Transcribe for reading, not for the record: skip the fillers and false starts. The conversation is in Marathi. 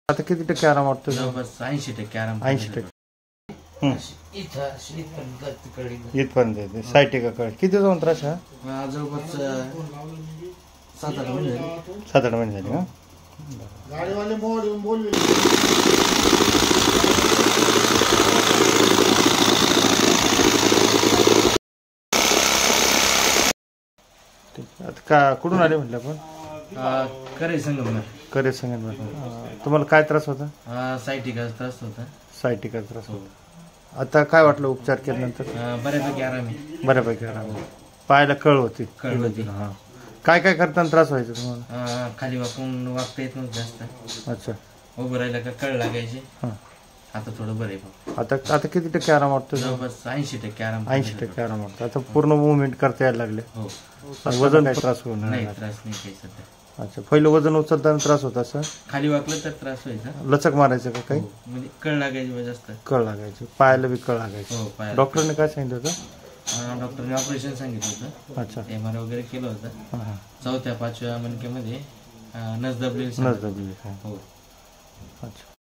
आता किती टक्के आराम वाटतो? जवळपास 80% आराम. 80%. इथं इथपर्यंत येते. सायटिका कळ किती दिवस त्रास हा? जवळपास 7-8 महिने झाले. 7-8 महिने झाले का? आता का कुठून आले म्हटलं आपण? करे संगम करे संगम. तुम्हाला काय त्रास होता? सायटिका त्रास होता. सायटिका त्रास होता. आता काय वाटलं उपचार केल्यानंतर? बऱ्यापैकी आराम आहे. बऱ्यापैकी आराम. पायाला कळ होती. हा. काय काय करताना त्रास व्हायचा तुम्हाला? खाली वाकून वागता येत नव्हतं जास्त. अच्छा. उभं राहिलं का कळ लागायचे. हां. आता थोडं बरं आहे. आता किती टक्के आराम वाटतो? जवळपास 80% आराम. 80% आराम वाटतो. आता पूर्ण मुवमेंट करता यायला लागले. हो. वजन काही त्रास होणार नाही. त्रास नाही काही सध्या. अच्छा. पहिलं वजन उचलताना त्रास होता सर? खाली वाकलं तर त्रास व्हायचा. लचक मारायचं का काही? म्हणजे कळ लागायची जास्त. कळ लागायची. पायाला बी कळ लागायची. हो. डॉक्टरने काय सांगितलं होतं? डॉक्टरने ऑपरेशन सांगितलं होतं. अच्छा. MRI वगैरे केलं होतं. 4थ्या 5व्या मणक्यामध्ये नस दबलेली. नस दबलेली. हो. अच्छा.